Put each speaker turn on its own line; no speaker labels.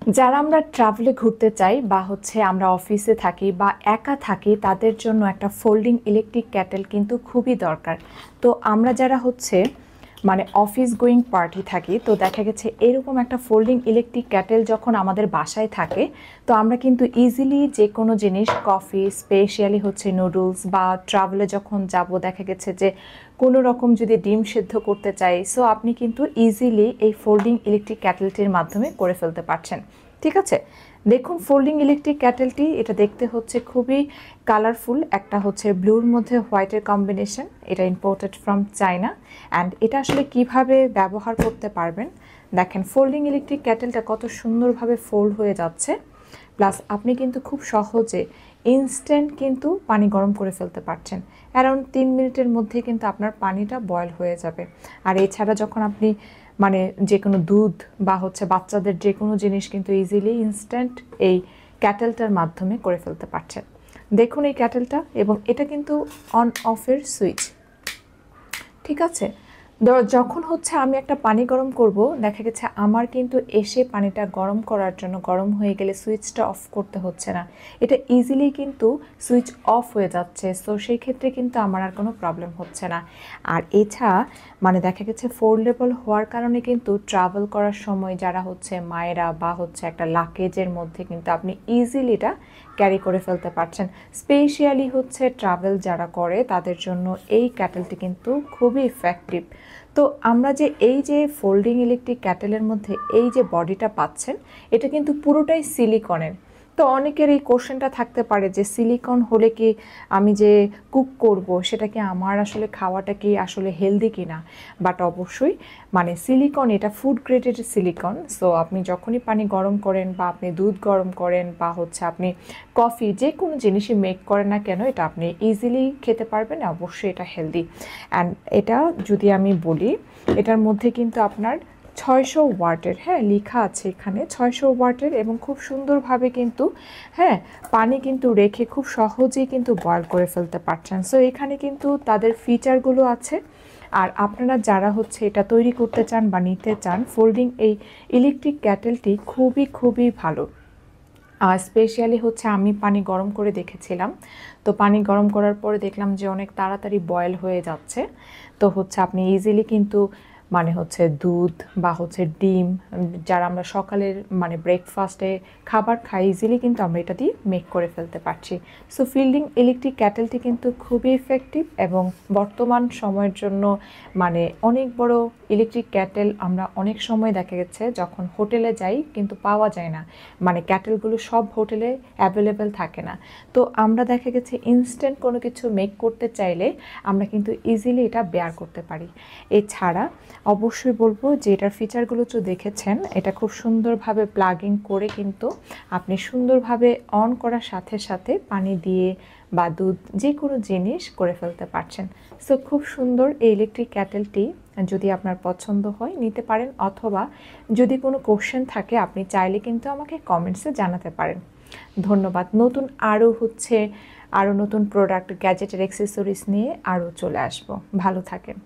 যারা আমরা ট্রাভেলে ঘুরতে চাই বা আমরা অফিসে থাকি বা একা থাকি তাদের জন্য একটা ফোল্ডিং ইলেকট্রিক ক্যাটেল কিন্তু খুবই দরকার। তো আমরা যারা অফিস গোয়িং পার্টি থাকি, তো দেখা গেছে এরকম একটা ফোল্ডিং ইলেকট্রিক ক্যাটেল যখন আমাদের বাসায় থাকে, তো আমরা কিন্তু ইজিলি যে কোনো জিনিস, কফি, স্পেশালি নুডলস, বা ট্রাভেলে যখন যাব দেখা গেছে যে কোনো রকম যদি ডিম সেদ্ধ করতে চাই, সো আপনি কিন্তু ইজিলি এই ফোল্ডিং ইলেকট্রিক ক্যাটেলটির মাধ্যমে করে ফেলতে পারছেন। ঠিক আছে, দেখুন ফোল্ডিং ইলেকট্রিক ক্যাটেলটি, এটা দেখতে খুবই কালারফুল, একটা ব্লুর মধ্যে হোয়াইটের কম্বিনেশন, এটা ইম্পোর্টেড ফ্রম চায়না। অ্যান্ড এটা আসলে কিভাবে ব্যবহার করতে পারবেন দেখেন, ফোল্ডিং ইলেকট্রিক ক্যাটেলটা কত সুন্দরভাবে ফোল্ড হয়ে যাচ্ছে, প্লাস আপনি কিন্তু খুব সহজে ইনস্ট্যান্ট কিন্তু পানি গরম করে ফেলতে পারছেন। অ্যারাউন্ড 3 মিনিটের মধ্যে কিন্তু আপনার পানিটা বয়েল হয়ে যাবে। আর এছাড়া যখন আপনি যে কোনো দুধ বা বাচ্চাদের যে কোনো জিনিস কিন্তু ইজিলি ইনস্ট্যান্ট এই ক্যাটেলটার মাধ্যমে করে ফেলতে পারছেন। দেখুন এই ক্যাটেলটা, এবং এটা কিন্তু অন অফের সুইচ। ঠিক আছে, যখন আমি একটা পানি গরম করব, দেখা গেছে আমার কিন্তু এসে পানিটা গরম করার জন্য গরম হয়ে গেলে সুইচটা অফ করতে হচ্ছে না, এটা ইজিলি কিন্তু সুইচ অফ হয়ে যাচ্ছে। সো সেই ক্ষেত্রে কিন্তু আমার আর কোনো প্রবলেম হচ্ছে না। আর এছাড়া দেখা গেছে ফোল্ডেবল হওয়ার কারণে কিন্তু ট্রাভেল করার সময় যারা মায়েরা বা একটা লাগেজের মধ্যে কিন্তু আপনি ইজিলি এটা ক্যারি করে ফেলতে পারছেন। স্পেশালি ট্রাভেল যারা করে তাদের জন্য এই ক্যাটেলটি কিন্তু খুবই ইফেক্টিভ। তো আমরা এই যে ফোল্ডিং ইলেকট্রিক ক্যাটেলের মধ্যে এই যে বডিটা পাচ্ছেন, এটা কিন্তু পুরোটাই সিলিকনের। তো অনেকের এই কোশ্চেনটা থাকতে পারে যে সিলিকন হলে কি আমি যে কুক করব সেটা কি আমার আসলে খাওয়াটা কি আসলে হেলদি কিনা। বাট অবশ্যই সিলিকন, এটা ফুড গ্রেডেড সিলিকন। সো আপনি যখনই পানি গরম করেন বা আপনি দুধ গরম করেন বা আপনি কফি, যে কোনো জিনিসই মেক করেন না কেন, এটা আপনি ইজিলি খেতে পারবেন। অবশ্যই এটা হেলদি। অ্যান্ড এটা যদি আমি বলি, এটার মধ্যে কিন্তু আপনার 600 ওয়াটের, হ্যাঁ লেখা আছে এখানে 600 ওয়াটের, এবং খুব সুন্দরভাবে কিন্তু পানি কিন্তু রেখে খুব সহজেই কিন্তু বয়েল করে ফেলতে পারছেন। সো এখানে কিন্তু তাদের ফিচারগুলো আছে। আর আপনারা যারা এটা তৈরি করতে চান বা নিতে চান, ফোল্ডিং এই ইলেকট্রিক ক্যাটেলটি খুবই খুবই ভালো। আর স্পেশালি আমি পানি গরম করে দেখেছিলাম, তো পানি গরম করার পরে দেখলাম যে অনেক তাড়াতাড়ি বয়েল হয়ে যাচ্ছে। তো আপনি ইজিলি কিন্তু দুধ বা ডিম, যারা আমরা সকালের ব্রেকফাস্টে খাবার খাই, ইজিলি কিন্তু আমরা এটা দিয়ে মেক করে ফেলতে পারছি। সো ফোল্ডিং ইলেকট্রিক ক্যাটেলটি কিন্তু খুবই ইফেক্টিভ, এবং বর্তমান সময়ের জন্য অনেক বড় ইলেকট্রিক ক্যাটেল আমরা অনেক সময় দেখা গেছে যখন হোটেলে যাই কিন্তু পাওয়া যায় না, ক্যাটেলগুলো সব হোটেলে অ্যাভেলেবেল থাকে না। তো আমরা দেখা গেছে ইনস্ট্যান্ট কোনো কিছু মেক করতে চাইলে আমরা কিন্তু ইজিলি এটা বেয়ার করতে পারি। এছাড়া অবশ্যই বলবো যে এটার ফিচারগুলো তো দেখেছেন, এটা খুব সুন্দরভাবে প্লাগিং করে কিন্তু আপনি সুন্দরভাবে অন করার সাথে সাথে পানি দিয়ে বা দুধ, যে কোনো জিনিস করে ফেলতে পারছেন। সো খুব সুন্দর এই ইলেকট্রিক ক্যাটেলটি, যদি আপনার পছন্দ হয় নিতে পারেন, অথবা যদি কোনো কোশ্চেন থাকে আপনি চাইলে কিন্তু আমাকে কমেন্টসে জানাতে পারেন। ধন্যবাদ। নতুন আরও নতুন প্রোডাক্ট, গ্যাজেটের অ্যাক্সেসরিজ নিয়ে আরও চলে আসবো। ভালো থাকেন।